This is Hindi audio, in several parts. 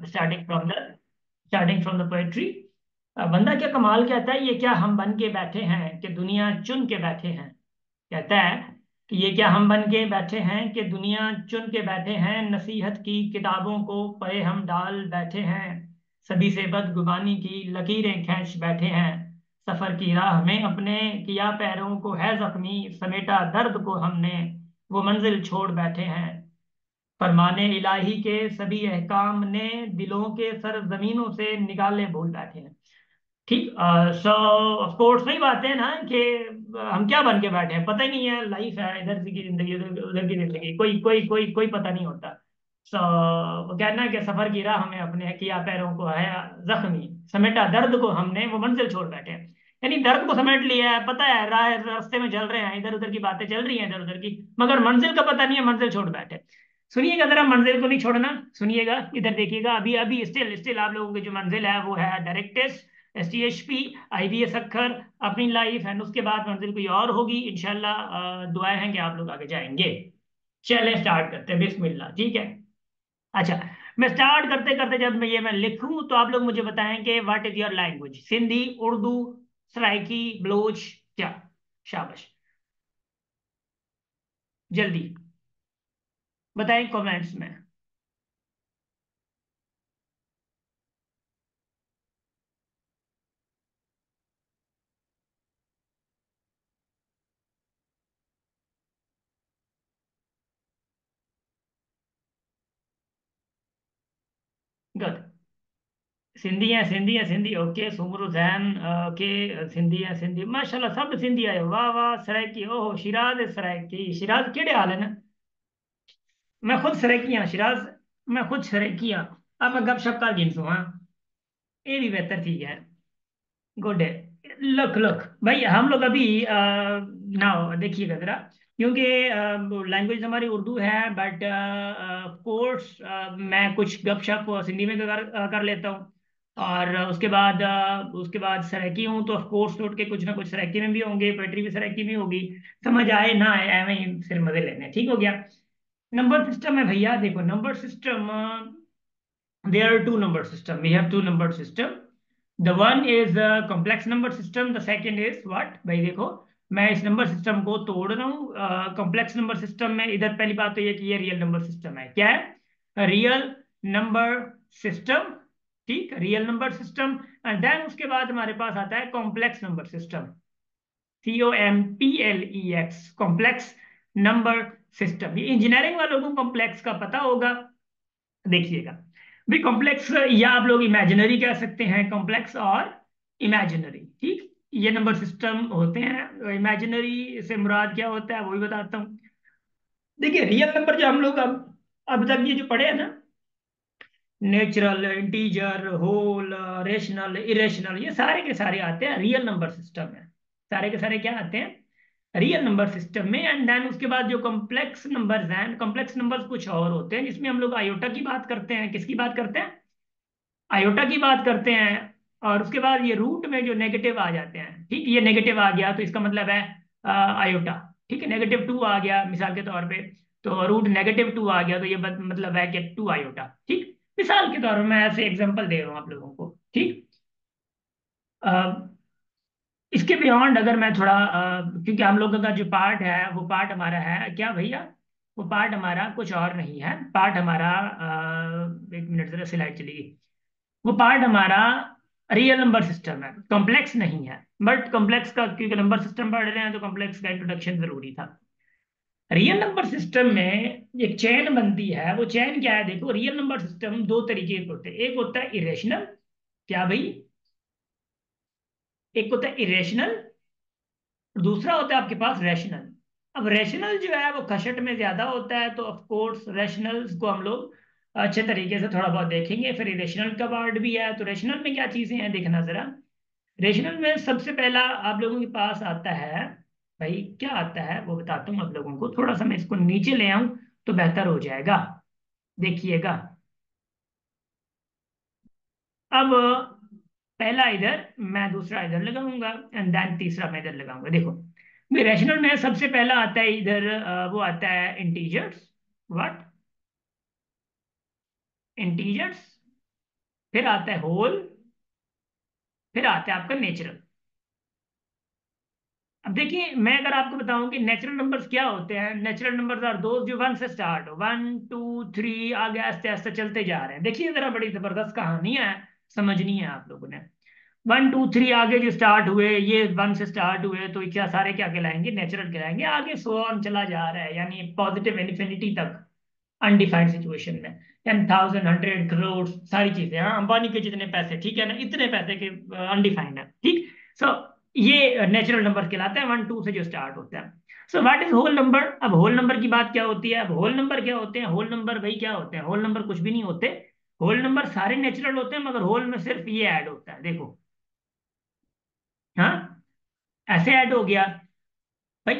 Starting from the poetry. बंदा क्या कमाल कहता है, ये क्या हम बन के बैठे हैं कि दुनिया चुन के बैठे हैं। कहता है कि ये क्या हम बन के बैठे हैं कि दुनिया चुन के बैठे हैं, नसीहत की किताबों को पढ़े हम डाल बैठे हैं, सभी से बदगुमानी की लकीरें खींच बैठे हैं, सफर की राह में अपने किया पैरों को है जख्मी, समेटा दर्द को हमने वो मंजिल छोड़ बैठे हैं, फरमाने इलाही के सभी अहकाम ने दिलों के सर जमीनों से निकाले भूल बैठे हैं। ठीक। सो ऑफ कोर्स वही बात है ना कि हम क्या बन के बैठे हैं, पता ही नहीं है। लाइफ है, इधर की जिंदगी उधर उधर की जिंदगी, कोई कोई कोई कोई पता नहीं होता। सो वो कहना है कि सफर की राह हमें अपने किया पैरों को है जख्मी, समेटा दर्द को हमने वो मंजिल छोड़ बैठे हैं। यानी दर्द को समेट लिया है, पता है राह रास्ते में चल रहे हैं, इधर उधर की बातें चल रही हैं इधर उधर की, मगर मंजिल का पता नहीं है, मंजिल छोड़ बैठे। सुनिएगा जरा, मंजिल को नहीं छोड़ना, सुनिएगा इधर देखिएगा। अभी अभी स्टिल स्टिल आप लोगों की जो मंजिल है वो है डायरेक्ट टेस्ट, STHP, IBS अक्खर, अपनी लाइफ एंड उसके बाद मंजिल कोई और होगी इंशाल्लाह। दुआएं हैं कि आप लोग आगे जाएंगे। चलें स्टार्ट करते हैं, बिस्मिल्लाह। ठीक है। अच्छा, मैं स्टार्ट करते करते जब मैं लिखूं तो आप लोग मुझे बताएं कि what is your language, Sindhi, Urdu, Saraiki, Baloch, क्या? शाबाश, जल्दी बताएं कमेंट्स में। गुड। सिंधी है, सिंधी है, सिंधी, ओके। सुमर हुसैन, ओके। सिंधी है, सिंधी, माशाल्लाह सब सिंधी आए, वाह वाह। सराइकी, ओहो, शिराज है, सराइकी, शिराज केड़े हाल है ना। मैं खुद सराइकी हाँ शिराज, मैं खुद सराइकी हाँ। अब मैं गपशप का गिनसू हाँ, ये भी बेहतर ठीक है। गुड है। लुक लुक भाई, हम लोग अभी ना देखिएगा जरा, क्योंकि लैंग्वेज हमारी उर्दू है, बट कोर्स मैं कुछ गपशप सिंधी में कर लेता हूँ। और उसके बाद सराइकी हूँ तो ऑफ कोर्स उठ के कुछ ना कुछ सराइकी में भी होंगे, पोएट्री भी सराइकी में होगी। समझ आए ना आए, एवं ही सिर मजे लेने, ठीक हो गया। नंबर सिस्टम है भैया, देखो number system, there are two number system, we have two number system. The one is a complex number system, the second is what भाई देखो, मैं इस नंबर सिस्टम को तोड़ रहा हूँ। कॉम्प्लेक्स नंबर सिस्टम में इधर पहली बात तो ये कि ये रियल नंबर सिस्टम है, क्या है? Real number system. ठीक, real number system. And then उसके बाद हमारे पास आता है complex number system, COMPLEX, complex number system. ये इंजीनियरिंग वालों को कॉम्प्लेक्स का पता होगा। देखिएगा भी, कॉम्प्लेक्स या आप लोग इमेजिनरी कह सकते हैं, कॉम्प्लेक्स और इमेजिनरी। ठीक, ये नंबर सिस्टम होते हैं। इमेजिनरी से मुराद क्या होता है वो भी बताता हूँ। देखिए रियल नंबर जो हम लोग अब तक ये जो पढ़े हैं ना, natural, integer, whole, rational, irrational, ये सारे के सारे आते हैं रियल नंबर सिस्टम में। सारे के सारे क्या आते हैं? रियल नंबर सिस्टम में। एंड देन उसके बाद जो कॉम्प्लेक्स नंबर्स हैं, कॉम्प्लेक्स नंबर्स कुछ और होते हैं, जिसमें हम लोग आयोटा की बात करते हैं। किसकी बात करते हैं? आयोटा की बात करते हैं। और उसके बाद ये रूट में जो नेगेटिव आ जाते हैं, ठीक, ये नेगेटिव आ गया तो इसका मतलब है आयोटा। ठीक है, -2 आ गया मिसाल के तौर पे, तो रूट -2 आ गया तो ये मतलब है कि 2 आयोटा। ठीक, मिसाल के तौर पर मैं ऐसे एग्जांपल दे रहा हूँ आप लोगों को। ठीक। अ, इसके बियॉन्ड अगर मैं थोड़ा क्योंकि हम लोगों का जो पार्ट है वो पार्ट हमारा है क्या भैया, वो पार्ट हमारा कुछ और नहीं है। पार्ट हमारा, एक मिनट जरा स्लाइड चली गई। वो पार्ट हमारा रियल नंबर सिस्टम है, कॉम्प्लेक्स नहीं है। बट कॉम्प्लेक्स का, क्योंकि नंबर सिस्टम पढ़ रहे हैं तो कॉम्प्लेक्स का इंट्रोडक्शन जरूरी था। रियल नंबर सिस्टम में एक चेन बनती है। वो चेन क्या है? देखो, रियल नंबर सिस्टम दो तरीके के होते हैं। एक होता है इरेशनल, क्या भाई? एक होता है इरेशनल, दूसरा होता है आपके पास रैशनल। अब रैशनल जो है वो खशट में ज्यादा होता है, तो ऑफ कोर्स रैशनल्स को हम लोग अच्छे तरीके से थोड़ा बहुत देखेंगे। फिर इरेशनल का पार्ट भी है, तो रैशनल में क्या चीजें हैं देखना जरा। रेशनल में सबसे पहला आप लोगों के पास आता है, भाई क्या आता है वो बताता हूँ आप लोगों को। थोड़ा सा मैं इसको नीचे ले आऊं तो बेहतर हो जाएगा, देखिएगा। अब पहला इधर, मैं दूसरा इधर लगाऊंगा, एंड देन तीसरा मैं इधर लगाऊंगा। देखो रेशनल में सबसे पहला आता है इधर, वो आता है इंटीजर्स। व्हाट? इंटीजर्स। फिर आता है होल, फिर आता है आपका नेचुरल। अब देखिए, मैं अगर आपको बताऊं कि नेचुरल नंबर्स क्या होते हैं, नेचुरल नंबर्स आर दोज जो वन से स्टार्ट हो, 1 2 3, आगे आस्ते आस्ते चलते जा रहे हैं। देखिए जरा, बड़ी जबरदस्त कहानी है, समझनी है आप लोगों ने। 1 2 3 आगे जो स्टार्ट हुए, ये 1 से स्टार्ट हुए, तो क्या सारे क्या कहलाएंगे, नेचुरल कहलाएंगे। आगे सो ऑन चला जा रहा है, यानी पॉजिटिव इन्फिनिटी तक, अनडिफाइंड सिचुएशन में। 10,000 100 करोड़ सारी चीजें, हाँ, अंबानी के जितने पैसे, ठीक है ना, इतने पैसे के अनडिफाइंड है, ठीक। सो ये नेचुरल नंबर कहलाते हैं, 1 2 से जो स्टार्ट होता है। So what is whole number? अब होल नंबर की बात क्या होती है? अब होल नंबर क्या होते हैं? होल नंबर भाई क्या होते हैं? होल नंबर कुछ भी नहीं होते। होल नंबर सारे नेचुरल होते हैं, मगर होल में सिर्फ ये ऐड होता है, देखो। हाँ, ऐसे ऐड हो गया भाई।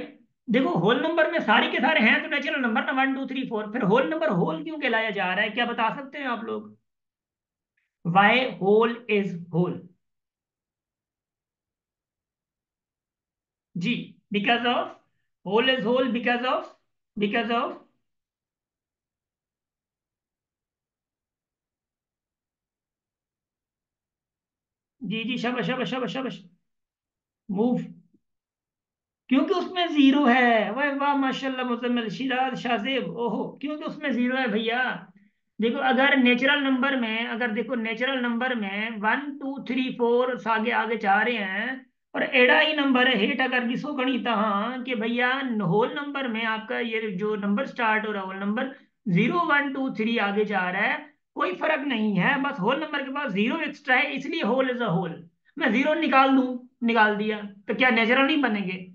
देखो, होल नंबर में सारे के सारे हैं तो नेचुरल नंबर ना, 1 2 3 4। फिर होल नंबर होल क्यों कहलाया जा रहा है, क्या बता सकते हैं आप लोग? Why whole is whole? जी, because of, whole is whole because of, because of, जी जी, शबाश शबाश शबाश शबाश, मूव। क्योंकि उसमें जीरो है। वाह वाह, माशाल्लाह, मुजम्मिल, शिराज, शाहजेब, ओहो, क्योंकि उसमें जीरो है भैया। देखो, अगर नेचुरल नंबर में, अगर देखो नेचुरल नंबर में 1 2 3 4 आगे आगे जा रहे हैं, और एड़ा ही नंबर है हेठ, अगर किसको गणित, हाँ, कि भैया होल नंबर में आपका ये जो नंबर स्टार्ट हो रहा है, होल नंबर 0 1 2 3 आगे जा रहा है, कोई फर्क नहीं है, बस होल नंबर के पास जीरो एक्स्ट्रा है, इसलिए होल इज अ होल। मैं जीरो निकाल दूं, निकाल दिया, तो क्या नेचुरल नहीं बनेंगे?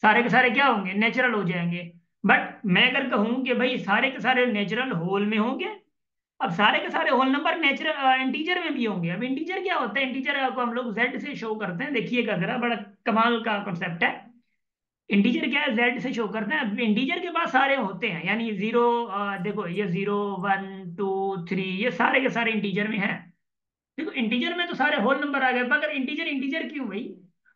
सारे के सारे क्या होंगे, नेचुरल हो जाएंगे। बट मैं अगर कहूं कि भाई सारे के सारे नेचुरल होल में होंगे, अब सारे के सारे होल नंबर नेचुरल इंटीजर में भी होंगे। अब इंटीजर क्या होता है? इंटीजर को हम लोग जेड से शो करते हैं, देखिएगा जरा, बड़ा कमाल का कॉन्सेप्ट है। इंटीजर क्या है, जेड से शो करते हैं। अब इंटीजर के पास सारे होते हैं, यानी जीरो, देखो ये 0 1 2 3, ये सारे के सारे इंटीजर में है। देखो, इंटीजर में तो सारे होल नंबर आ गए, मगर इंटीजर इंटीजर क्यों भाई?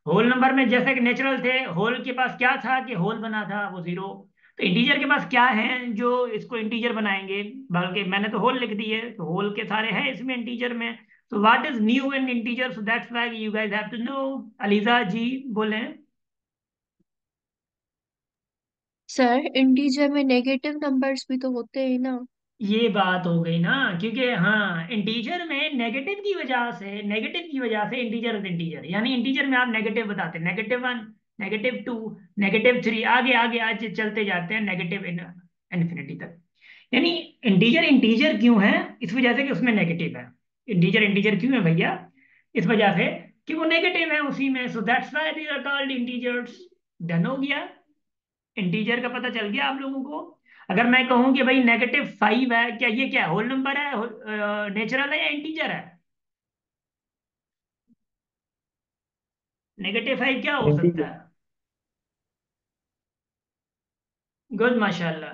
होल नंबर में जैसे कि नेचुरल थे, होल के पास क्या था कि होल बना था वो जीरो। तो इंटीजर के पास क्या है जो इसको इंटीजर बनाएंगे? बल्कि मैंने तो होल लिख दी है, तो होल के सारे हैं इसमें इंटीजर में। So what is new in integer? So that's why you guys have to know. Aliza ji, बोले। सर इंटीजर में नेगेटिव नंबर्स भी तो होते हैं ना। ये बात हो गई ना, क्योंकि हाँ, इंटीजर में नेगेटिव की वजह से इंटीजर इंटीजर, यानी इंटीजर में आप नेगेटिव बताते हैं, -1, -2, -3, आगे आगे आज चलते जाते हैं नेगेटिव इन्फिनिटी तक। यानी इंटीजर इंटीजर क्यों है? इस वजह से कि उसमें नेगेटिव है। इंटीजर इंटीजर क्यों है भैया? इस वजह से कि वो नेगेटिव है उसी में। So that's why they are called integers. Done हो गया? इंटीजर का पता चल गया आप लोगों को? अगर मैं कहूं कि भाई -5 है, क्या ये क्या होल नंबर है, नेचुरल है या इंटीजर है? -5 क्या हो सकता इंटीजर। है? गुड, माशाल्लाह।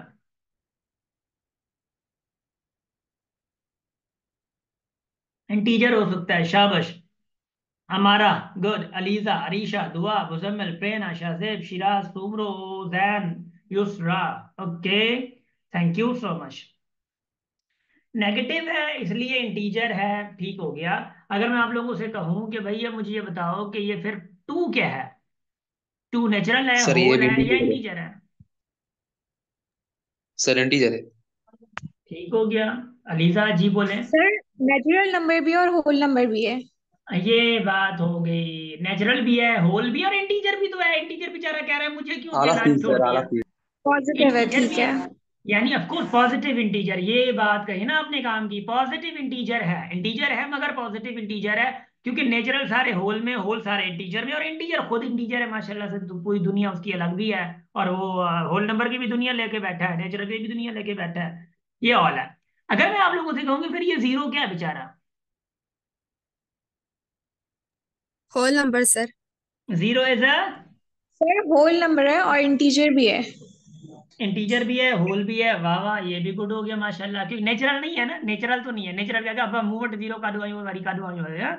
इंटीजर हो सकता है, शाबाश। हमारा, good, Aliza, Arisha, Dua, Muzammil, Prerna, Shahzeb, Shiraz, Soomro, Jain, Yusra. Okay, thank you so much. Negative है इसलिए इंटीजर है, ठीक हो गया। अगर मैं आप लोगों से कहूं कि भैया मुझे ये बताओ कि ये फिर टू क्या है? टू नेचुरल है, सर ये होल भी है या इंटीजर है। इंटीजर है? सर इंटीजर है। ठीक हो गया। अलीजा जी, बोले। सर नेचुरल नंबर भी और होल नंबर भी है। ये बात हो गई, नेचुरल भी है, होल भी, और इंटीजर भी तो है। इंटीजर बेचारा कह रहा है मुझे क्यों आला अकेला चीज छोड़ सर, आला दिया। चीज। पॉजिटिव है, इंटीजर ठीक भी है, है। यानी ऑफ कोर्स पॉजिटिव इंटीजर, ये बात कही ना आपने काम की, पॉजिटिव इंटीजर है, इंटीजर है मगर पॉजिटिव इंटीजर है। क्योंकि नेचुरल सारे होल में, होल सारे इंटीजर में, और इंटीजर खुद इंटीजर है माशाल्लाह से, तो पूरी दुनिया उसकी अलग भी है। और वो होल नंबर की भी दुनिया लेके बैठा है, नेचुरल की भी दुनिया लेके बैठा है। ये ऑल है। अगर मैं आप लोगों से कहूंगी फिर ये जीरो क्या है बेचारा? Whole number sir. Zero is a sir whole number है और इंटीजर भी है। इंटीजर भी है, होल भी है, वाह वाह, ये भी गुड हो गया माशाल्लाह। क्योंकि नेचुरल नहीं है ना, नेचुरल तो नहीं है, नेचुरल क्या, अब मूवट जीरो का दुआ वारी का दुआ है।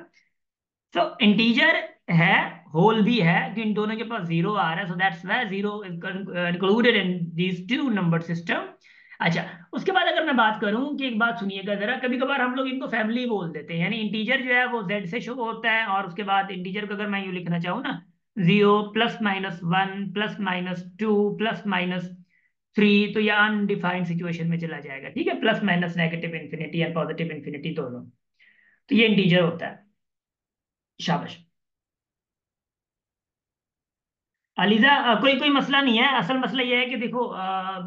तो इंटीजर है, होल भी है, कि इन दोनों के पास जीरो आ रहा है, सो that's why zero is included in these two number system. अच्छा, उसके बाद अगर मैं बात करूं कि एक बात सुनिएगा जरा, कभी कभार हम लोग इनको फैमिली बोल देते हैं, यानी इंटीजर जो है वो जेड से शुरू होता है, और उसके बाद इंटीजर को अगर मैं यूं लिखना चाहूँ ना, 0 +-1 +-2 +-3, तो ये अनडिफाइंड सिचुएशन में चला जाएगा, ठीक है, plus minus negative infinity and positive infinity दोनों, तो ये इंटीजर होता है। शाबाश अलीजा, कोई कोई मसला नहीं है, असल मसला ये है कि देखो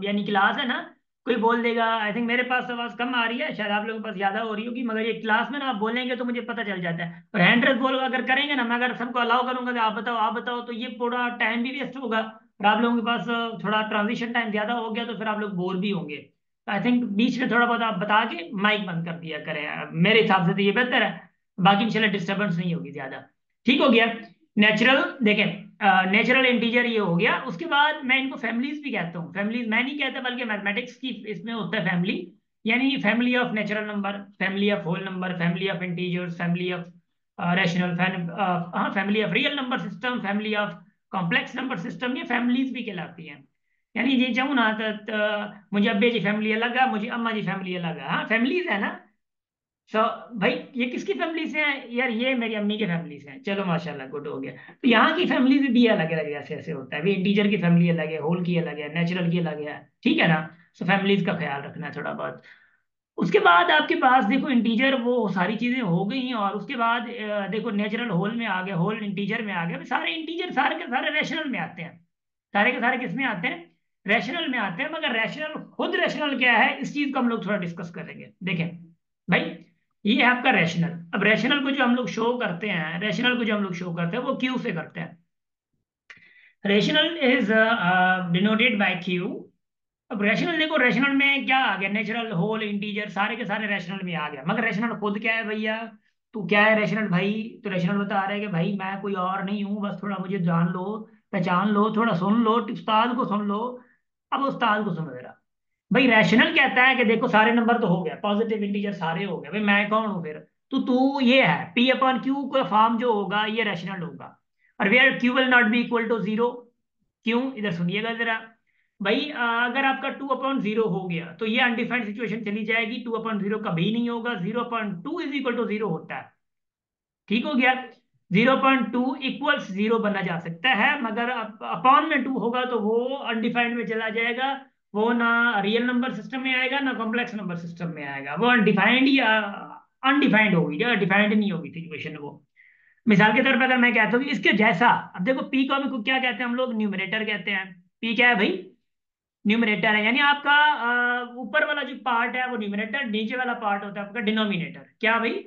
यानी क्लास है ना, कोई बोल देगा, आई थिंक मेरे पास आवाज कम आ रही है, शायद आप लोगों के पास ज्यादा हो रही होगी, मगर ये क्लास में ना आप बोलेंगे तो मुझे पता चल जाता है, और हैंड रेस बोल अगर करेंगे ना, मैं अगर सबको अलाउ करूंगा कि आप बताओ, तो ये पूरा टाइम भी वेस्ट होगा, और आप लोगों के पास थोड़ा ट्रांजिशन टाइम ज्यादा हो गया तो फिर आप लोग बोर भी होंगे, तो आई थिंक बीच में थोड़ा बहुत आप बता के माइक बंद कर दिया करें, मेरे हिसाब से तो ये बेहतर है, बाकी इंशाल्लाह डिस्टर्बेंस नहीं होगी ज्यादा। ठीक हो गया। नेचुरल देखें, नेचुरल इंटीजर ये हो गया, उसके बाद मैं इनको फैमिलीज भी कहता हूँ, फैमिलीज मैं नहीं कहता बल्कि मैथमेटिक्स की इसमें होता है फैमिली, यानी family of natural number, family of whole number, family of integers, family of rational, हाँ family of real number system, family of complex number system, ये फैमिलीज भी कहलाती हैं। यानी ये चाहूँ ना मुझे अब्बे जी फैमिली अलग है, मुझे अम्मा जी फैमिली अलग है, हाँ फैमिलीज है ना। सो भाई ये किसकी फैमिली से हैं यार, ये मेरी अम्मी की फैमिली से हैं, चलो माशाल्लाह गुड हो गया। तो यहाँ की फैमिली भी अलग अलग ऐसे ऐसे होता है, भी इंटीजर की फैमिली अलग है, होल की अलग है, नेचुरल की अलग है, ठीक है ना। सो फैमिलीज का ख्याल रखना है थोड़ा बहुत। उसके बाद आपके पास देखो इंटीजर वो सारी चीजें हो गई, और उसके बाद देखो नेचुरल होल में आ गया, होल इंटीजर में आ गया, सारे इंटीजर सारे के सारे रैशनल में आते हैं, सारे के सारे किस में आते हैं, रैशनल में आते हैं, मगर रैशनल खुद रैशनल क्या है इस चीज को हम लोग थोड़ा डिस्कस करेंगे। देखें भाई, ये है आपका रैशनल, अब रैशनल को जो हम लोग शो करते हैं, रैशनल को जो हम लोग शो करते हैं वो क्यू से करते हैं, rational is denoted by Q. अब रैशनल देखो, रैशनल में क्या आ गया, नेचुरल होल इंटीजर सारे के सारे रैशनल में आ गया, मगर रैशनल खुद क्या है भैया, तू क्या है रैशनल भाई, तो रैशनल बता रहा है कि भाई मैं कोई और नहीं हूँ, बस थोड़ा मुझे जान लो, पहचान लो, थोड़ा सुन लो, उस्ताद को सुन लो। अब उस्ताद को सुनो जरा, भाई रैशनल कहता है कि देखो सारे नंबर तो हो गया, पॉजिटिव इंटीजर सारे हो गए, भाई मैं कौन हूँ फिर, तो तू ये है P/Q का फॉर्म जो होगा ये रैशनल होगा, और where Q will not be equal to zero. क्यों, इधर सुनिएगा जरा, भाई अगर आपका 2/0 हो गया तो ये अनडिफाइंड सिचुएशन चली जाएगी, 2/0 कभी नहीं होगा, 0.2 इज इक्वल टू जीरो होता है, ठीक हो गया। 0.2 इक्वल्स जीरो बना जा सकता है, मगर अपॉन में 2 होगा तो वो अनडिफाइंड में चला जाएगा, वो ना रियल नंबर सिस्टम में आएगा ना कॉम्प्लेक्स नंबर सिस्टम में आएगा, वो अनडिफाइंड या अनडिफाइंड होगी, या डिफाइंड नहीं होगी सिचुएशन वो। मिसाल के तौर पर अगर मैं कहता हूँ कि इसके जैसा, अब देखो पी को हम क्या कहते हैं हम लोग, न्यूमरेटर कहते हैं, पी क्या है भाई, न्यूमरेटर है, यानी आपका ऊपर वाला जो पार्ट है वो न्यूमरेटर, नीचे वाला पार्ट होता है आपका डिनोमिनेटर, क्या भाई,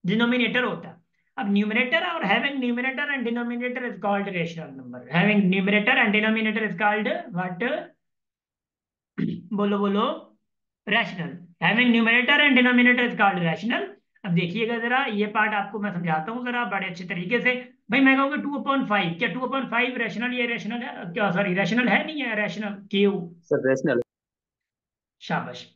डिनोमिनेटर होता है। अब न्यूमरेटर और having numerator and denominator is called rational number, having numerator and denominator is called what, बोलो बोलो, rational, having numerator and denominator is called rational. अब देखिएगा जरा, ये पार्ट आपको मैं समझाता हूँ जरा बड़े अच्छे तरीके से। भाई मैं कहूँगा 2/5, क्या 2/5 रैशनल, ये रैशनल है क्या, सॉरी रैशनल है नहीं है, रैशनल क्यू, सर रैशनल। शाबाश,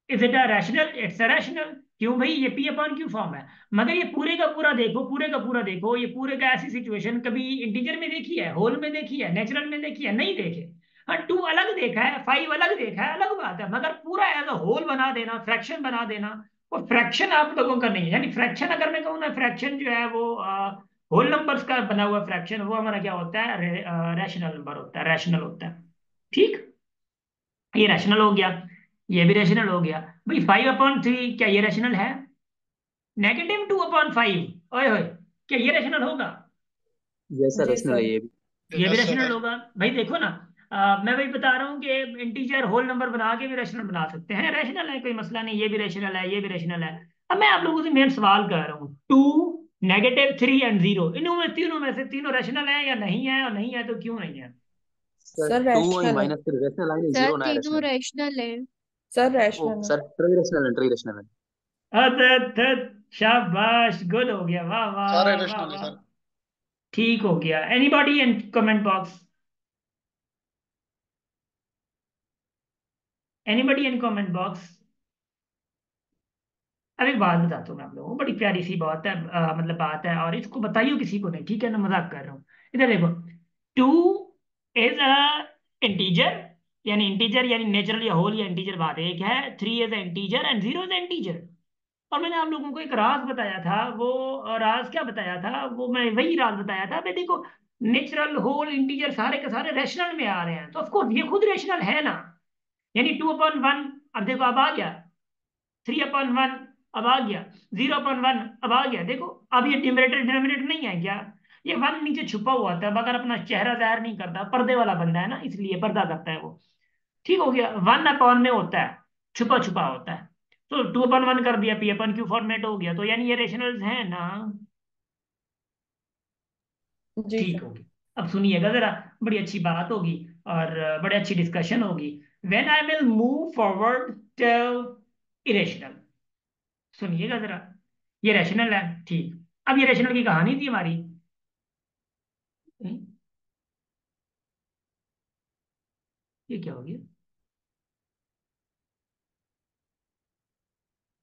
is it a rational, it's a rational, क्यों भाई ये P/Q फॉर्म है। मगर ये पूरे का पूरा देखो, पूरे का पूरा देखो, ये पूरे का ऐसी सिचुएशन कभी इंटीजर में देखी है, होल में देखी है, नेचुरल में देखी है, नहीं देखे। हाँ 2 अलग देखा है, 5 अलग देखा है, अलग बात है, मगर पूरा एज अ होल बना देना, फ्रैक्शन बना देना, वो फ्रैक्शन आप लोगों का नहीं है, यानी फ्रैक्शन अगर मैं कहूँ ना, फ्रैक्शन जो है वो होल नंबर्स का बना हुआ फ्रैक्शन, वो हमारा क्या होता है, रैशनल नंबर होता है, रैशनल होता है, ठीक। ये रैशनल हो गया, ये भी रैशनल हो गया। भाई 5/3 क्या ये रैशनल है, -2/5, ओए होए, क्या ये रैशनल होगा, यस सर जी रैशनल है सर। ये भी। ये भी यस रैशनल सर। होगा। भाई देखो ना, मैं वही बता रहा हूँ कि इंटीजर होल नंबर बना के भी रैशनल बना सकते हैं, रैशनल है कोई मसला नहीं, ये भी रैशनल है, ये भी रैशनल है। अब मैं आप लोगों से मेन सवाल कर रहा हूँ, 2, -3 एंड 0, इनों में तीनों में से तीनों रैशनल है या नहीं है, और नहीं है तो क्यों नहीं है। सर सर टू वही रैशनल है। माइनस फिर रैशनल आए नहीं, सर जीरो ना है तीनों रैशनल। रैशनल है। सर ओ रैशनल है। सर ट्री रैशनल है, ट्री रैशनल है। शाबाश गुड हो गया, वाह वाह सारे वाह वाह रैशनल है वाह, सर। ठीक हो गया। Anybody in comment box, anybody in comment box. अब एक बात बताता हूँ मैं आप लोगों को, बड़ी प्यारी सी बात है, मतलब बात है, और इसको बताइए किसी को नहीं, ठीक है ना, मजाक कर रहा हूँ। इधर देखो, 2 इज अ इंटीजर, यानी इंटीजर यानी नेचुरल या होल या इंटीजर, बात एक है। 3 is integer and 0 is integer. और मैंने आप लोगों को एक राज बताया था, वो राज क्या बताया था, वो मैं वही राज बताया था भाई। देखो, नेचुरल, होल, इंटीजर सारे के सारे रेशनल में आ रहे हैं, तो ऑफकोर्स ये खुद रेशनल है ना। यानी 2/1, अब देखो अब आ गया। 3/1 अब आ गया। 0/1 अब आ गया। देखो अब ये न्यूमरेटर डिनोमिनेटर नहीं है क्या? ये वन नीचे छुपा हुआ था, मगर अपना चेहरा जाहिर नहीं करता, पर्दे वाला बंदा है ना, इसलिए पर्दा करता है वो। ठीक हो गया। 1/, में होता है, छुपा छुपा होता है। तो 2/1 कर दिया, P/Q फॉर्मेट हो गया, तो यानी ये रेशनल्स हैं ना। जी ठीक सर। होगी। अब सुनिएगा जरा, बड़ी अच्छी बात होगी और बड़ी अच्छी डिस्कशन होगी। When I will move forward to irrational, सुनिएगा जरा। ये रैशनल है, ठीक। अब ये रैशनल की कहानी थी हमारी। हम्म, ये क्या हो गया?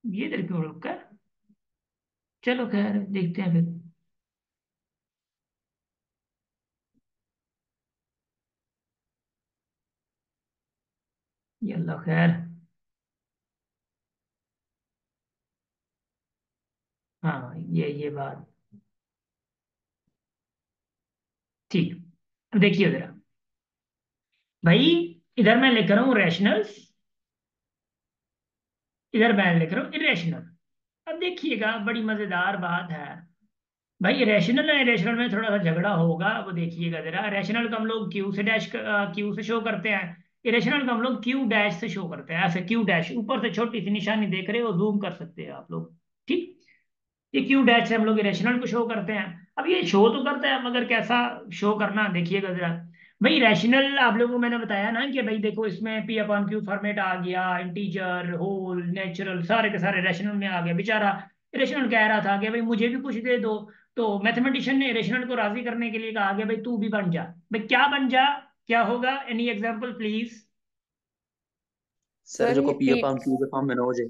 ये इधर क्यों रुक कर? चलो खैर देखते हैं फिर। ये अल्लाह खैर। हाँ, ये बात ठीक। अब देखिए जरा भाई, इधर मैं लिख रहा हूँ रैशनल्स, इधर मैं लिख रहा हूँ इरेशनल। अब देखिएगा बड़ी मजेदार बात है भाई। रैशनल और इरेशनल में थोड़ा सा झगड़ा होगा, वो देखिएगा जरा। रैशनल को हम लोग क्यू से डैश, क्यू से शो करते हैं। इरेशनल को हम लोग क्यू डैश से शो करते हैं, ऐसे क्यू डैश, ऊपर से छोटी सी निशानी देख रहे हो, जूम कर सकते हैं आप लोग। ठीक। ये क्यू डैश से हम लोग इरेशनल को शो करते हैं। अब ये शो तो करता है, मगर कैसा शो करना, देखिएगा जरा। भाई रैशनल आप लोगों को मैंने बताया ना कि भाई देखो, इसमें P/Q फॉर्मेट आ गया, इंटीजर, होल, नेचुरल, सारे के सारे रैशनल में आ गया। बेचारा इरेशनल कह रहा था कि भाई मुझे भी कुछ दे दो। तो मैथमेटिशियन ने इरेशनल को राजी करने के लिए कहा कि भाई तू भी बन जा। भाई क्या बन जा? क्या होगा? Any example please. Sir sir जो ये को पी पी अपॉन क्यू के फॉर्म में ना हो जाए।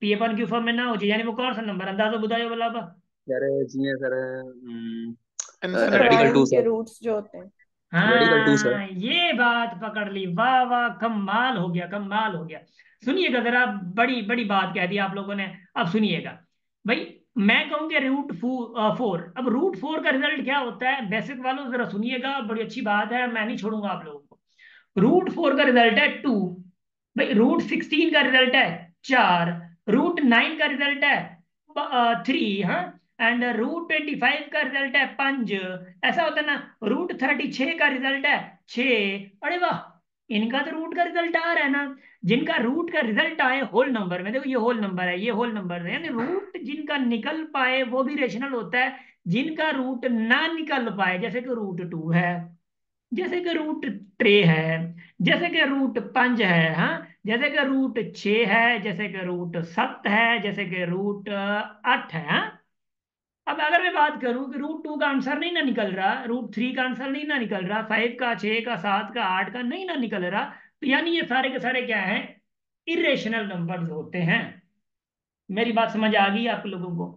P/Q फॉर्म में ना हो जाए, यानी वो कौन सा नंबर, अंदाजा बुझाओ बोला। Sir ji sir, radical prime two के सर। रूट्स जो होते हैं। Radical two sir. हाँ, ये बात पकड़ ली, वाह वाह, कमाल हो गया, कमाल हो गया। सुनिएगा जरा, बड़ी बड़ी बात कह दी आप लोगों ने। अब सुनिएगा भाई, मैं कहूंगा रूट 4। अब रूट 4 का रिजल्ट क्या होता है, बेसिक वालों जरा सुनिएगा, बड़ी अच्छी बात है, मैं नहीं छोड़ूंगा आप लोगों को। रूट 4 का रिजल्ट है 2। भाई रूट 16 का रिजल्ट है 4। रूट 9 का रिजल्ट है 3। हाँ। एंड रूट 25 का रिजल्ट है 5। ऐसा होता है ना। रूट 36 का रिजल्ट है 6। अरे वाह, इनका तो रूट का रिजल्ट आ रहा है ना। जिनका रूट का रिजल्ट आए होल नंबर में, देखो ये होल नंबर है, ये होल नंबर है, यानी रूट जिनका निकल पाए वो भी रेशनल होता है। जिनका रूट ना निकल पाए, जैसे कि रूट 2 है, जैसे कि रूट 3 है, जैसे कि रूट 5 है, हाँ, जैसे कि रूट 6 है, जैसे कि रूट 7 है, जैसे कि रूट 8 है, हाँ। अब अगर मैं बात करूं कि रूट 2 का आंसर नहीं ना निकल रहा, रूट 3 का आंसर नहीं ना निकल रहा, 5 का, 6 का, 7 का, 8 का नहीं ना निकल रहा, तो यानी ये सारे के सारे क्या है, इरेशनल नंबर्स होते हैं। मेरी बात समझ आ गई आप लोगों को?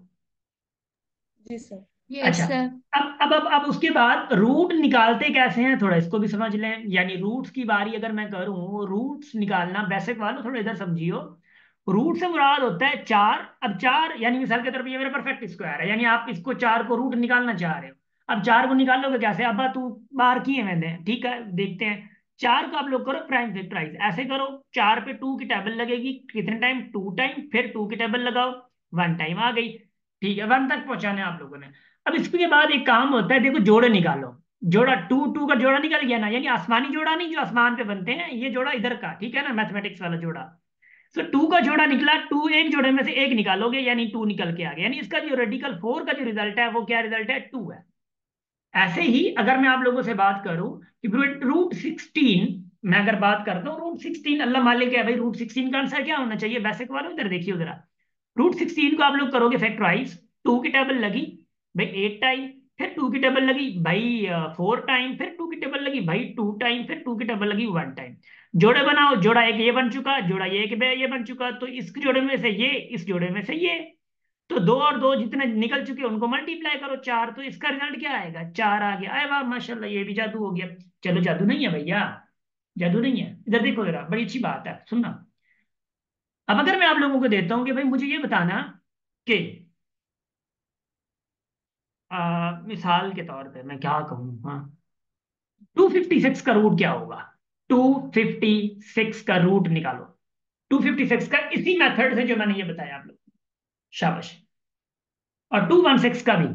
जी सर। यस अच्छा। सर। अब उसके बाद रूट निकालते कैसे हैं, थोड़ा इसको भी समझ लें। यानी रूट्स की बारी अगर मैं करूं, रूट्स निकालना बेसिक वालों थोड़ा इधर समझियो। रूट से मुराद होता है 4। अब 4 यानी मिसाल के तौर पर ये मेरा परफेक्ट स्क्वायर है, यानी आप इसको 4 को रूट निकालना चाह रहे हो। अब 4 को निकालोगे कैसे, अब तू बाहर किए मैंने, ठीक है, देखते हैं। 4 को आप लोग करो प्राइम फैक्टराइज, ऐसे करो। 4 पे 2 की टेबल लगेगी, कितने टाइम, 2 टाइम, फिर 2 की टेबल लगाओ, 1 टाइम आ गई। ठीक है, 1 तक पहुंचाना है आप लोगों ने। अब इसके बाद एक काम होता है, देखो जोड़े निकालो। जोड़ा, टू टू का जोड़ा निकल गया ना, यानी आसमानी जोड़ा नहीं जो आसमान पे बनते हैं, ये जोड़ा इधर का, ठीक है ना, मैथमेटिक्स वाला जोड़ा। तो 2 का जोड़ा निकला, टू एक जोड़े में से एक निकालोगे, यानी 2 निकल के आ गया, यानी इसका जो रेडिकल 4 का जो रिजल्ट है वो क्या रिजल्ट है, 2 है। ऐसे ही अगर मैं आप लोगों से बात करूं कि रूट 16, मैं अगर बात करता हूँ रूट 16, अल्लाह मालिक है भाई, रूट 16 का आंसर क्या होना चाहिए, बेसिक वालों इधर देखिए जरा। रूट 16 को आप लोग करोगे फैक्टराइज, 2 की टेबल लगी भाई 8 टाइम, फिर 2 की टेबल लगी भाई 4 टाइम, फिर 2 की टेबल लगी भाई 2 टाइम, फिर 2 की टेबल लगी 1 टाइम। जोड़े बनाओ, जोड़ा एक ये बन चुका, जोड़ा ये एक ये बन चुका, तो इस जोड़े में से ये, इस जोड़े में से ये, तो 2 और 2 जितने निकल चुके हैं उनको मल्टीप्लाई करो 4, तो इसका रिजल्ट क्या आएगा, 4 आ गया। अरे वाह माशाल्लाह, ये भी जादू हो गया। चलो जादू नहीं है भैया, जादू नहीं है, इधर देखो जरा, बड़ी अच्छी बात है, सुनना। अब अगर मैं आप लोगों को देता हूं कि भाई मुझे ये बताना कि मिसाल के तौर पे मैं क्या कहूँ, हाँ, 256 का रूट क्या होगा? 256 का रूट निकालो। 256 का इसी मेथड से जो मैंने ये बताया आप लोग, शाबाश। और 216 का भी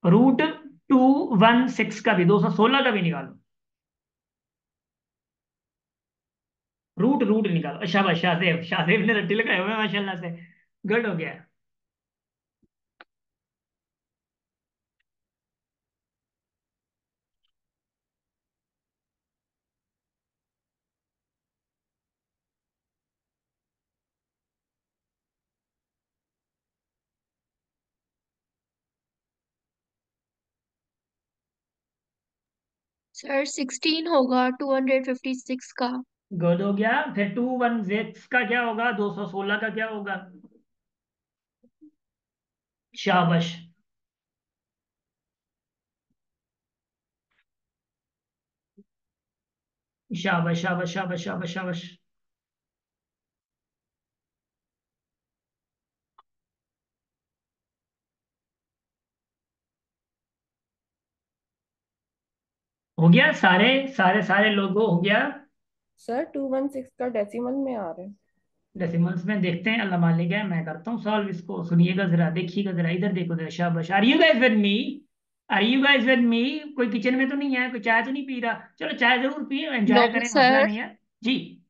रूट, 216 का भी, 216 का भी निकालो। रूट रूट निकालो। शाबाश शाहजेब, शाहजेब ने रट्टे लगाए हुए हैं माशाल्लाह से, गुड हो गया। सर 16 होगा 256 का। गुड हो गया। फिर 216 का क्या होगा? 216 का क्या होगा? शाबाश। शाबाश शाबाश शाबाश शाबाश शाबाश। हो गया, सारे सारे सारे लोगो हो गया। सर 216 का डेसिमल में आ रहा है। डेसिमल्स में देखते हैं, अल्लाह मालिक है, मैं करता हूँ सॉल्व इसको। सुनिएगा जरा, देखिएगा जरा, इधर देखो जरा, शाबाश। Are you guys with me? Are you guys with me? कोई किचन में तो नहीं है, कोई चाय तो नहीं पी रहा? चलो चाय जरूर पिए, नो एंजॉय करें, मसला सर। नहीं है। जी।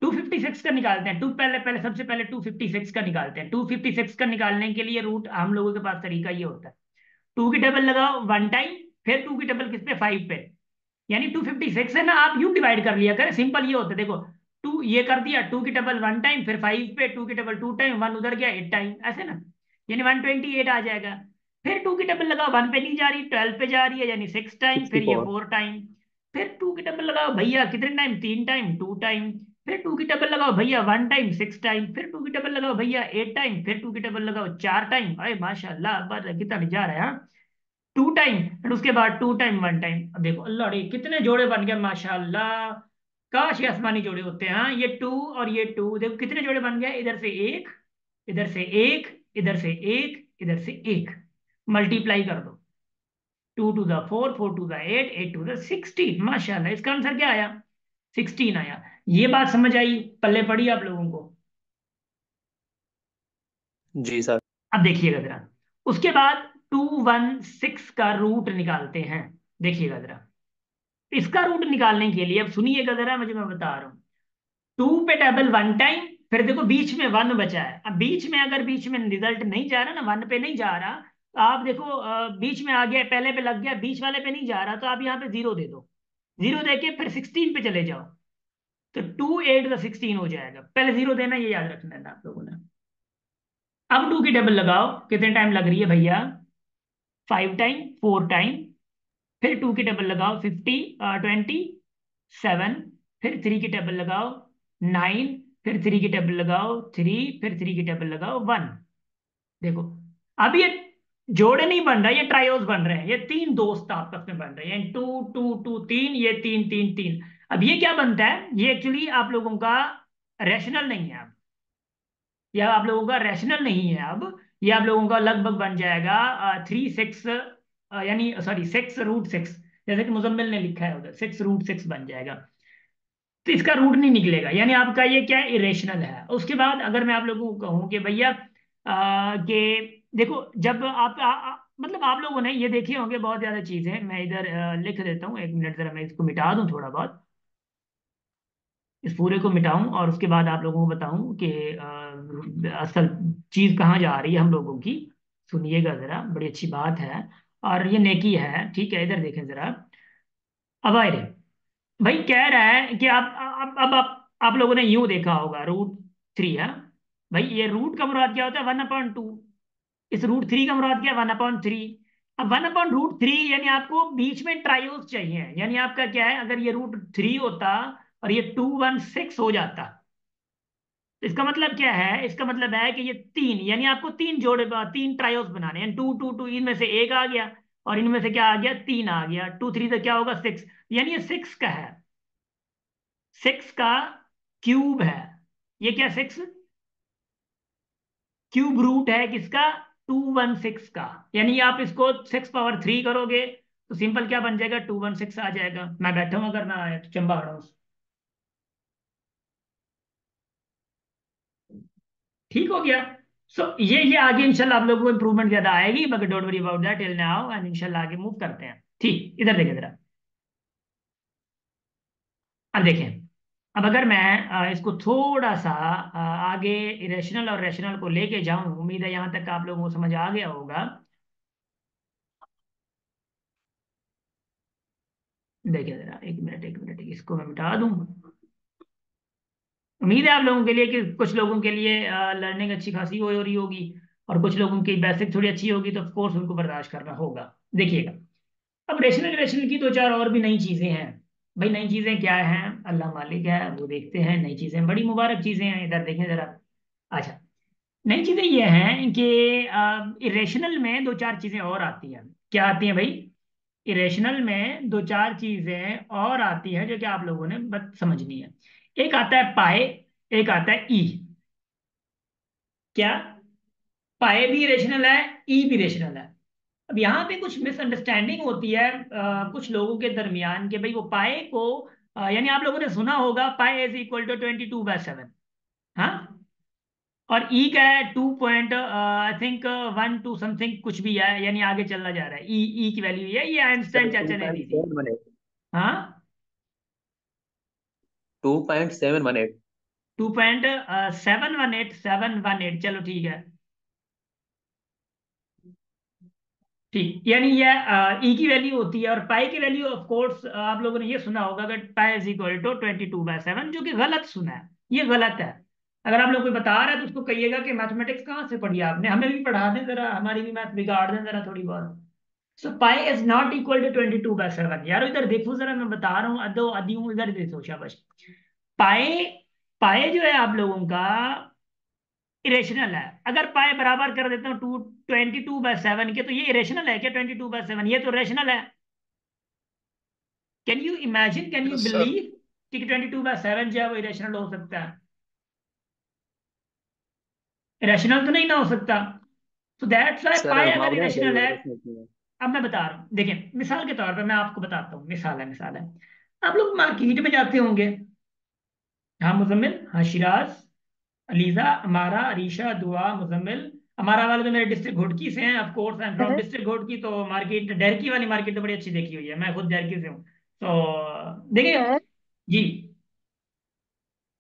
256 का निकालते हैं। टू पहले पहले सबसे पहले 256 का निकालते हैं। 256 का निकालने के लिए रूट, हम लोगों के पास तरीका ये होता है, टू की टेबल लगाओ वन टाइम, फिर टू की टेबल किस पे? फाइव पे। यानी 256 है ना, आप यूं डिवाइड कर लिया करें, सिंपल ये होता है, देखो। टू ये कर दिया, टू की टेबल वन टाइम, फिर फाइव पे, टू की टेबल टू टाइम, वन उधर गया, एट टाइम, ऐसे ना। यानी 128 आ जाएगा। फिर टू की टेबल लगाओ, वन पे नहीं जा रही, 12 पे जा रही है, यानी सिक्स टाइम, सिक्सटी फिर ये फोर फोर टाइम। फिर टू की टेबल लगाओ भैया, कितने टाइम? तीन टाइम, टू टाइम। फिर टू की टेबल लगाओ भैया वन टाइम, सिक्स टाइम। फिर टू की टेबल लगाओ भैया एट टाइम। फिर टू की टेबल लगाओ चार टाइम। अरे माशाल्लाह, कितना जा रहा है, हाँ। टू टाइम, एंड उसके बाद टू टाइम वन टाइम। अब देखो अल्लाह रे, कितने जोड़े बन गए माशाल्लाह। काश ये आसमानी जोड़े होते हैं, हाँ। ये टू और ये टू, देखो कितने जोड़े बन गए। इधर से एक, इधर से एक, इधर से एक, इधर से एक। मल्टीप्लाई कर दो। Two to the four, four to the eight, eight to the 16। माशाल्लाह, इसका आंसर क्या आया? 16 आया। ये बात समझ आई, पल्ले पड़ी आप लोगों को? जी सर। अब देखिएगा जरा, उसके बाद 216 का रूट निकालते हैं। देखिएगा जरा, इसका रूट निकालने के लिए अब सुनिएगा जरा, मुझे मैं बता रहा हूँ। टू पे टेबल वन टाइम, फिर देखो बीच में वन बचा है। अब बीच में, अगर बीच में रिजल्ट नहीं जा रहा ना, वन पे नहीं जा रहा, तो आप देखो बीच में आ गया, पहले पे लग गया, बीच वाले पे नहीं जा रहा, तो आप यहाँ पे जीरो दे दो। जीरो देके फिर 16 पे चले जाओ, तो 2 8 16 हो जाएगा। पहले जीरो देना, ये याद रखना है आप लोगों ने। अब टू की टेबल लगाओ, कितने टाइम लग रही है भैया? Five time, four time. फिर टू की टेबल लगाओ, 27। फिर थ्री की टेबल लगाओ, 9। फिर थ्री की टेबल लगाओ, थ्री। फिर थ्री की टेबल लगाओ, वन। देखो, अब ये जोड़े नहीं बन रहा, ये ट्रायोस बन रहे हैं, ये तीन दोस्त आपस में बन रहे हैं, टू टू टू तीन, ये तीन तीन तीन। अब ये क्या बनता है? ये एक्चुअली आप लोगों का रैशनल नहीं है अब। यह आप लोगों का रैशनल नहीं है अब। ये आप लोगों का लगभग बन जाएगा 3 6, यानी सॉरी 6 रूट 6। जैसे कि मुजम्मिल ने लिखा है उधर, 6 रूट 6 बन जाएगा। तो इसका रूट नहीं निकलेगा, यानी आपका ये क्या है? इरेशनल है। उसके बाद अगर मैं आप लोगों को कहूँ कि भैया कि देखो, जब मतलब आप लोगों ने ये देखे होंगे बहुत ज्यादा चीजें, मैं इधर लिख देता हूँ, एक मिनट जरा, मैं इसको मिटा दूं थोड़ा बहुत, इस पूरे को मिटाऊं, और उसके बाद आप लोगों को बताऊं कि असल चीज कहाँ जा रही है हम लोगों की। सुनिएगा जरा, बड़ी अच्छी बात है, और ये नेकी है, ठीक है। इधर देखें जरा। अब आए रे, भाई कह रहा है कि अब आप लोगों ने यूं देखा होगा, रूट 3 है। भाई ये रूट का मुराद क्या होता है? 1/2। इस रूट 3 का मुराद क्या है? 1/3। अब 1/√3, यानी आपको बीच में ट्रायोस चाहिए। यानी आपका क्या है, अगर ये रूट 3 होता और ये 216 हो जाता, इसका मतलब क्या है? इसका मतलब है कि ये तीन, यानी आपको तीन जोड़े, तीन ट्रायोस बनाने हैं। टू टू टू, इनमें से एक आ गया, और इनमें से क्या आ गया, 3 आ गया, 2 3 से क्या होगा 6, यानी ये 6 का है, 6 का क्यूब है। ये क्या 6 क्यूब रूट है किसका, 216 का। यानी आप इसको 6 पावर 3 करोगे तो सिंपल क्या बन जाएगा, 216 आ जाएगा। मैं बैठा हूँ, अगर ना आए तो चंबा हूँ। ठीक हो गया। ये आगे इंशाल्लाह आप लोगों को इंप्रूवमेंट ज्यादा आएगी, मगर don't worry about that till now, and इंशाल्लाह आगे मूव करते हैं। ठीक, इधर देखें जरा। अब देखें, अब अगर मैं इसको थोड़ा सा आगे इरेशनल और रैशनल को लेके जाऊं, उम्मीद है यहां तक आप लोगों को समझ आ गया होगा। देखिए जरा, एक मिनट इसको मैं मिटा दूं। उम्मीद है आप लोगों के लिए कि कुछ लोगों के लिए लर्निंग अच्छी खासी हो रही होगी, और कुछ लोगों की बेसिक थोड़ी अच्छी होगी, तो ऑफ कोर्स उनको बर्दाश्त करना होगा। देखिएगा, अब रेशनल रेशनल की दो चार और भी नई चीजें हैं। भाई नई चीजें क्या हैं, अल्लाह मालिक है, वो देखते हैं। नई चीजें बड़ी मुबारक चीजें हैं, इधर देखें जरा। अच्छा, नई चीजें ये हैं कि इरेशनल में दो चार चीजें और आती हैं। क्या आती हैं भाई, इरेशनल में दो चार चीजें और आती हैं जो कि आप लोगों ने बस समझनी है। एक आता है पाए, एक आता है ई। क्या, पाए भी रेशनल है, ई भी रेशनल है। अब यहाँ पे कुछ मिसअंडरस्टैंडिंग होती है कुछ लोगों के दरमियान, कि भाई वो पाए को यानी आप लोगों ने सुना होगा पाए इज इक्वल टू 22/7। हाँ, और ई का है 2 आई थिंक 1 2 समथिंग कुछ भी है, यानी आगे चलना जा रहा है। ई की वैल्यू ये सर आइंस्टाइन टू चाचा ने पॉइंट दी थी। सेवन वन एट हाँ, 2.718। 2.718 चलो ठीक है। ठीक, यानी ये ई की वैल्यू होती है, और पाई की वैल्यू ऑफ कोर्स आप लोगों ने ये सुना होगा कि पाई इज इक्वल टू 22/7, जो कि गलत सुना है, ये गलत है। अगर आप लोग कोई बता रहा है तो उसको कहिएगा कि मैथमेटिक्स कहाँ से पढ़ी आपने, हमें भी पढ़ा दें जरा, हमारी भी मैथ बिगाड़ दें जरा थोड़ी बहुत। So pi is not equal to 22/7 यार, इधर देखो जरा, मैं बता रहा हूँ, अदो अदी हूँ, इधर देखो शाबाश। पाए, पाए जो है आप लोगों का इरेशनल है। अगर पाए बराबर कर देता हूँ 22/7 के, तो ये इरेशनल है क्या 22/7, ये तो रेशनल है। Can you imagine, can you yes sir. Believe कि 22/7 जो है वो इरेशनल हो सकता है, रेशनल तो नहीं ना हो सकता। तो दैट्स वाई सर पाए अगर मामले में कोई इरेशनल है। प्रश्न नहीं है। अब मैं बता रहा हूँ, देखिए मिसाल के तौर पे मैं आपको बताता हूँ, मिसाल है। आप लोग मार्केट में जाते होंगे। हाँ मुजम्मिल, हाँ शिराज, अलीजा, अमारा, अरीशा, दुआ, मुजम्मिल। अमारा वाले तो मेरे डिस्ट्रिक्ट घोटकी से हैं, of course I am from sir district Ghotki, तो मार्केट डरकी वाली मार्केट तो बड़ी अच्छी देखी हुई है, मैं खुद डरकी से हूँ। तो देखिए सर, जी।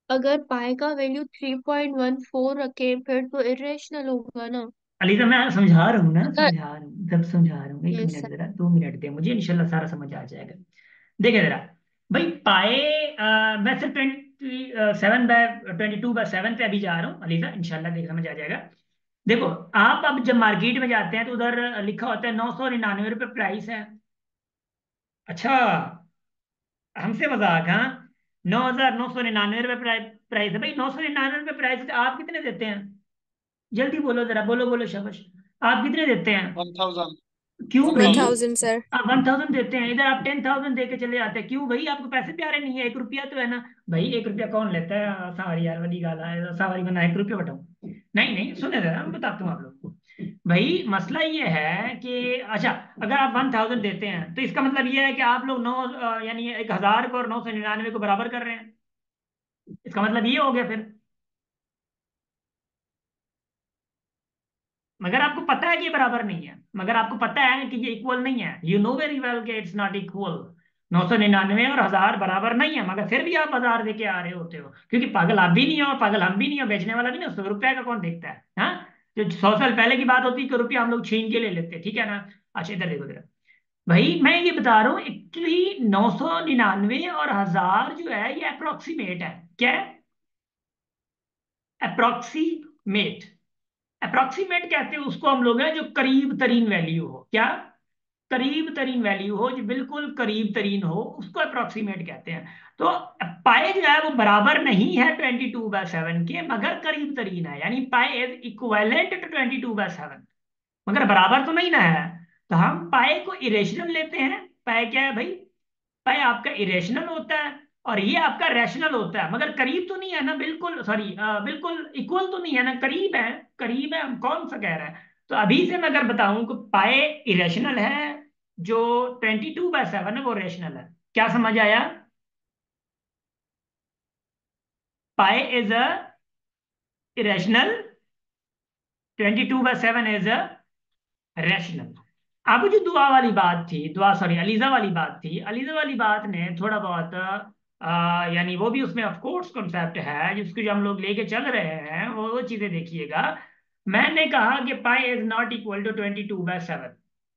अगर पाई का वैल्यू 3.14 रखे फिर तो इरेशनल होगा ना। अलीजा मैं समझा रहा हूँ ना, अगर समझा रहा हूँ, एक यस मिनट सर। जरा, 2 मिनट दे मुझे, इंशाल्लाह सारा समझ आ जाएगा। देखिए जरा, भाई पाए मैं सिर्फ 22/7 पे अभी जा रहा हूँ अलीजा, इंशाल्लाह देख समझ आ जाएगा। देखो, आप अब जब मार्केट में जाते हैं तो उधर लिखा होता है 999 रुपये प्राइस है। अच्छा, हमसे मजाक, हाँ, 9,999 रुपये प्राइस है। भाई 999 रुपये प्राइस, आप कितने देते हैं, जल्दी बोलो जरा, बोलो बोलो शाबाश, आप कितने देते हैं। 1000। क्यों वन भाई, 1000। 1000 सर। आप 1,000 देते हैं, इधर आप 10,000 दे के चले जाते हैं, क्यों भाई, आपको पैसे प्यारे नहीं है, 1 रुपया तो है ना। भाई 1 रुपया कौन लेता है, सावरी यार वाली गाला है, सावरी बना 1 रुपया बताऊं। नहीं नहीं, सुने जरा, मैं बताता हूँ आप लोग को। भाई मसला ये है कि अच्छा, अगर आप 1,000 देते हैं तो इसका मतलब ये है कि आप लोग यानी 1,000 को और 999 को बराबर कर रहे हैं। इसका मतलब ये हो गया फिर। मगर आपको पता है कि ये बराबर नहीं है, मगर आपको पता है कि ये इक्वल नहीं है, यू नो वेरी वेल कि इट्स नॉट इक्वल। 999 और 1,000 बराबर नहीं है, मगर फिर भी आप 1,000 दे के आ रहे होते हो, क्योंकि पागल आप भी नहीं हो, पागल हम भी नहीं हो, बेचने वाला भी नहीं हो, 100 रुपए का कौन देखता है। हाँ, जो 100 साल पहले की बात होती है कि रुपया हम लोग छीन के ले लेते, ठीक है ना। अच्छा इधर देखो जरा, भाई मैं ये बता रहा हूँ एक्चुअली 999 और 1,000 जो है ये अप्रोक्सीमेट है। क्या है, अप्रोक्सीमेट। अप्रोक्सीमेट कहते हैं उसको हम लोग हैं जो करीब तरीन वैल्यू हो। क्या, करीब तरीन वैल्यू हो, जो बिल्कुल करीब तरीन हो, उसको अप्रोक्सीमेट कहते हैं। तो पाए जो है वो बराबर नहीं है 22/7 के, मगर करीब तरीन है, यानी पाए इज इक्विवेलेंट टू 22/7, मगर बराबर तो नहीं ना है। तो हम पाए को इरेशनल लेते हैं। पाए क्या है भाई? पाए आपका इरेशनल होता है और ये आपका रैशनल होता है, मगर करीब तो नहीं है ना, बिल्कुल सॉरी, बिल्कुल इक्वल तो नहीं है ना, करीब है। करीब है, हम कौन सा कह रहा है? तो अभी से मैं अगर बताऊं कि पाए इरेशनल है, जो 22/7 है वो रेशनल है। क्या समझ आया? पाए is a irrational, 22/7 is a rational. अब जो दुआ वाली बात थी, दुआ सॉरी अलीजा वाली बात थी, अलीजा वाली बात ने थोड़ा बहुत यानी वो भी उसमें ऑफ कोर्स कॉन्सेप्ट है जिसको जो हम लोग लेके चल रहे हैं, वो चीजें देखिएगा। मैंने कहा कि pi is not equal to 22/7।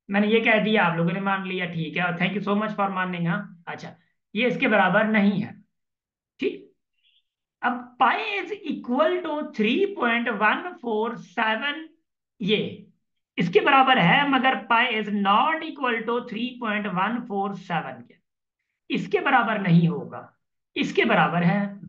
मैंने ये कह दिया, आप लोगों ने मान लिया, ठीक है, और thank you so much for morning. हाँ अच्छा, ये इसके बराबर नहीं है। ठीक। अब पाई इज इक्वल टू 3.147, ये इसके बराबर है, मगर pi is not equal to 3.147 के, इसके बराबर नहीं होगा, इसके बराबर है।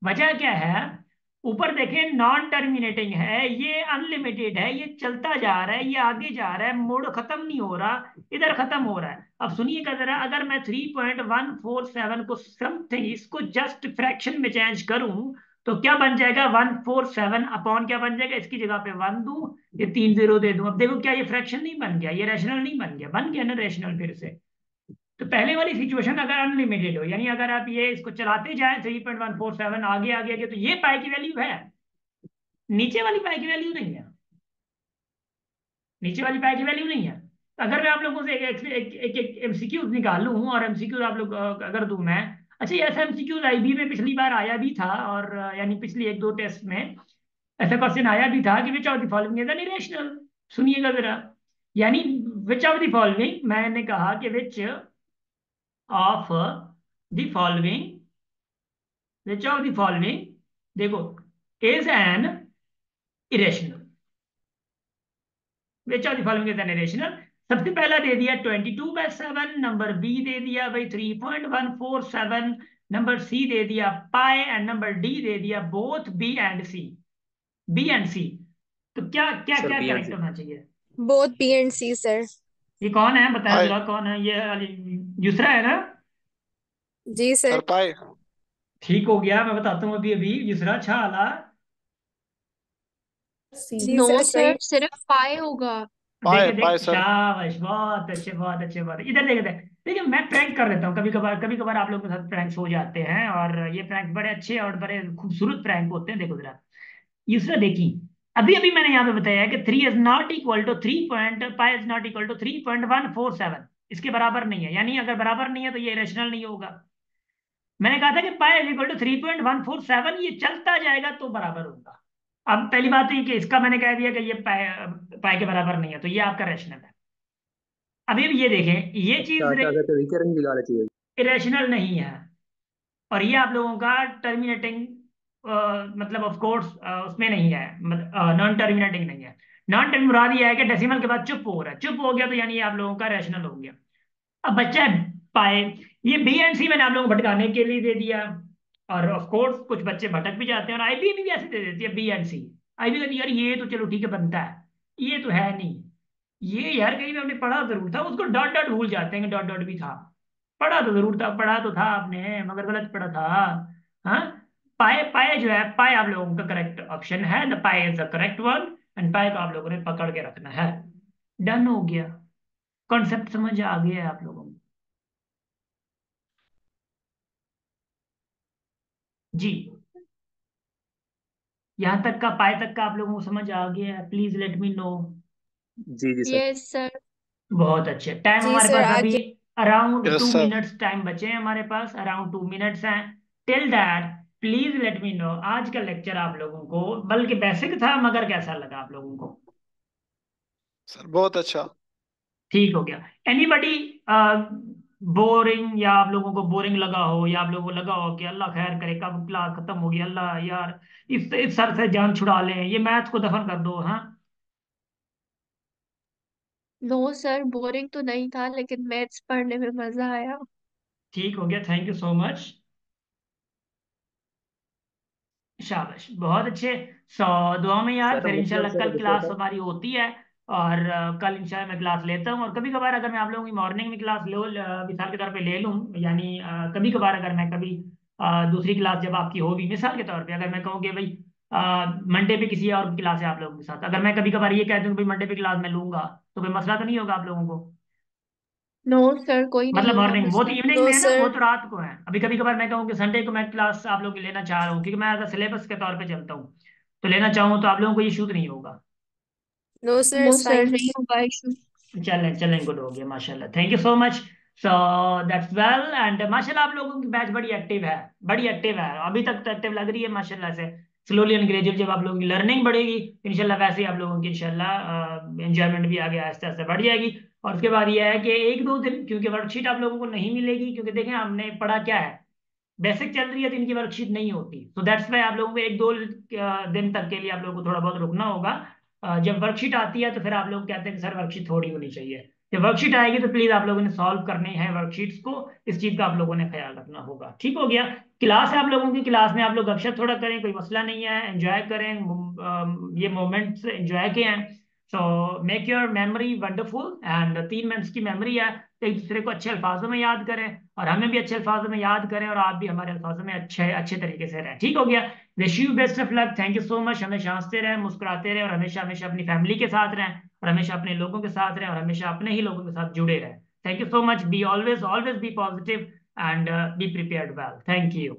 वजह क्या है? ऊपर देखें, नॉन टर्मिनेटिंग है, ये अनलिमिटेड है, ये चलता जा रहा है, ये आगे जा रहा है, मोड़ खत्म नहीं हो रहा, इधर खत्म हो रहा है। अब सुनिएगा जरा, अगर मैं 3.147 को समथिंग, इसको जस्ट फ्रैक्शन में चेंज करूं तो क्या बन जाएगा? 147 अपॉन क्या बन जाएगा? इसकी जगह पे 1 दूं, ये 3 जीरो दे दूं। अब देखो, क्या ये फ्रैक्शन नहीं बन गया? ये रैशनल नहीं बन गया? बन गया ना रैशनल फिर से। तो पहले वाली सिचुएशन अगर अनलिमिटेड हो, यानी अगर आप ये इसको चलाते जाए 3.147 आगे आगे आगे, तो ये पाई की वैल्यू है, नीचे वाली पाई की वैल्यू नहीं है। नीचे वाली पाई की वैल्यू नहीं है। तो अगर मैं आप लोगों से एक एमसीक्यूज निकालूं और एमसीक्यूज आप लोग अगर दूं मैं, अच्छा ये ऐसा एमसीक्यूज आईबी में पिछली बार आया भी था, और यानी पिछली एक दो टेस्ट में ऐसा क्वेश्चन आया भी था कि which of the following is an irrational. सुनिएगा जरा, यानी विच ऑफ द फॉलोइंग, मैंने कहा कि which of the following, which of the following, देखो, is an irrational, which of the following is an irrational। सबसे पहला दे दिया 22/7, नंबर बी दे दिया भाई 3.147, नंबर सी दे दिया पाई, एंड नंबर डी दे दिया both B and C. B and C. तो क्या क्या सर क्या बी एंड करेक्ट सी। होना चाहिए? Both B and C sir. ये कौन है बताया पाए। जरा, कौन है ये दूसरा है ना? जी सर सर। पाए। ठीक हो गया, मैं बताता हूँ अभी अभी। दूसरा अच्छा आला। सी। जी नो सर सर, सही। सिर्फ पाए होगा। पाए देखे देख, पाए सर। शाबाश, बहुत अच्छे, बहुत अच्छे, बहुत अच्छे। इधर देखे थे। देखिए, मैं प्रैंक कर लेता हूँ कभी कभार, कभी कभार आप लोगों के साथ प्रैंक्स हो जाते हैं, और ये प्रैंक बड़े अच्छे और बड़े खूबसूरत प्रैंक होते हैं। देखो जरा, दूसरा देखिए, अभी अभी मैंने यहाँ पे बताया कि 3 is not equal to 3 is not equal to 3.147, इसके बराबर नहीं है, यानी अगर बराबर नहीं है तो ये रेशनल नहीं होगा। मैंने कहा था कि पाई इज इक्वल टू 3.147, ये चलता जाएगा तो बराबर होगा। अब पहली बात है कि इसका मैंने कह दिया कि ये पाई पाई के बराबर नहीं है, तो ये आपका रैशनल है। अभी भी ये देखें, ये अच्छा चीज अच्छा अच्छा, तो रिकरिंग निकालना चाहिए। इरेशनल नहीं है, और ये आप लोगों का टर्मिनेटिंग, मतलब ऑफ कोर्स उसमें नहीं है, नॉन टर्मिनेटिंग नहीं है। नॉन टर्मिनेटिंग मुराद ये है कि डेसिमल के बाद चुप हो रहा है, चुप हो गया तो यानी ये आप लोगों का रैशनल हो गया। अब बच्चा है पाए, ये बी एंड सी मैंने आप लोगों को भटकाने के लिए दे दिया, और ऑफ कोर्स कुछ बच्चे भटक भी जाते हैं, और आईबी भी ऐसे दे देती है बी एंड सी। आईबी कहती है यार ये तो चलो ठीक है बनता है, ये तो है नहीं, ये यार कहीं पे हमने पढ़ा जरूर था, उसको डॉट डॉट भूल जाते हैं कि डॉट डॉट भी था। पढ़ा तो जरूर था, पढ़ा तो था आपने, मगर गलत पढ़ा था। हाँ। पाए, पाए जो है, पाए आप लोगों का करेक्ट ऑप्शन है, द पाए is the correct one, and पाए को आप लोगों ने पकड़ के रखना है। डन हो गया। कॉन्सेप्ट समझ आ गया है आप लोगों को? जी, यहाँ तक का, पाए तक का आप लोगों को समझ आ गया है? Please let me know. जी जी सर। Yes sir. बहुत अच्छे। टाइम जी हमारे सर पास अभी आगे। Around yes two sir. Minutes time बचे हैं, हमारे पास अराउंड 2 मिनट्स हैं। Till that please let me know, आज का लेक्चर आप लोगों को बल्कि बेसिक था, मगर कैसा लगा आप लोगों को? सर बहुत अच्छा। ठीक हो गया? एनीबडी बोरिंग, या आप लोगों को बोरिंग लगा हो, या आप लोगों को लगा हो कि अल्लाह खैर करे कब क्लास खत्म होगी, अल्लाह यार इस सर से जान छुड़ा लें, ये मैथ को दफन कर दो। हाँ, नो सर, बोरिंग तो नहीं था, लेकिन मैथ्स पढ़ने में मजा आया। ठीक हो गया, थैंक यू सो मच। शाबाश, बहुत अच्छे। सो दुआ में याद, सर फिर मतलब इंशाल्लाह सर कल देखो क्लास सर। हमारी होती है। और कल इंशाल्लाह मैं क्लास लेता हूँ। और कभी कभार अगर मैं आप लोगों की मॉर्निंग में क्लास मिसाल के तौर पे ले लूँ, यानी कभी कभार अगर मैं कभी दूसरी क्लास जब आपकी होगी, मिसाल के तौर पे अगर मैं कहूँ कि भाई मंडे पे किसी और की क्लास है आप लोगों के साथ, अगर मैं कभी कभार ये कह दूँ कि भाई मंडे पे क्लास में लूंगा, तो कोई मसला तो नहीं होगा आप लोगों को? नो सर, कोई नहीं मतलब होगा मॉर्निंग, वो तो मसला। इवनिंग नो में है ना, वो सर। तो रात को है। अभी कभी कभार मैं कहूँ कि संडे को मैं क्लास आप लोगों की लेना चाह रहा हूँ, क्योंकि मैं अगर सिलेबस के तौर पे चलता हूँ, तो लेना चाहूँ तो आप लोगों को ये इशू तो नहीं होगा? No sir, no it's sir, fine. नहीं होगा इशू। चलें चलें, गुड हो गया माशाल्लाह, thank you so much. So that's well, and माशाल्लाह आप लोगों की बैच बड़ी एक्टिव है, बड़ी एक्टिव है, अभी तक तो एक्टिव लग रही है माशाल्लाह से। स्लोली एंड ग्रेजुअल जब आप लोगों की लर्निंग बढ़ेगी इंशाल्लाह, वैसे ही आप लोगों की इंशाल्लाह एंजॉयमेंट भी आगे आहिस्ते आहिस्ते बढ़ जाएगी। और उसके बाद ये है कि एक दो दिन, क्योंकि वर्कशीट आप लोगों को नहीं मिलेगी, क्योंकि देखें हमने पढ़ा क्या है, बेसिक चल रही है तो इनकी वर्कशीट नहीं होती, तो दैट्स वाई आप लोगों को एक दो दिन तक के लिए आप लोगों को थोड़ा बहुत रुकना होगा। जब वर्कशीट आती है तो फिर आप लोग कहते हैं कि सर वर्कशीट थोड़ी होनी चाहिए। जब वर्कशीट आएगी तो प्लीज आप लोगों ने सॉल्व करने हैं वर्कशीट्स को, इस चीज का आप लोगों ने ख्याल रखना होगा। ठीक हो गया? क्लास है आप लोगों की, क्लास में आप लोग गपशप थोड़ा करें, कोई मसला नहीं है, एंजॉय करें, ये मोमेंट्स एंजॉय के हैं। So make your memory wonderful, and 3 months की मेमोरी है, तो एक दूसरे को अच्छे अल्फाजों में याद करें, और हमें भी अच्छे अल्फाजों में याद करें, और आप भी हमारे अल्फाजों में अच्छे अच्छे तरीके से रहें। ठीक हो गया? Wish you best of luck, thank you so much. हमेशा हंसते रहें, मुस्कुराते रहें, और हमेशा हमेशा अपनी फैमिली के साथ रहें, और हमेशा अपने लोगों के साथ रहें, और हमेशा अपने ही लोगों के साथ जुड़े रहें। Thank you so much, be always always be positive, and be prepared well. Thank you.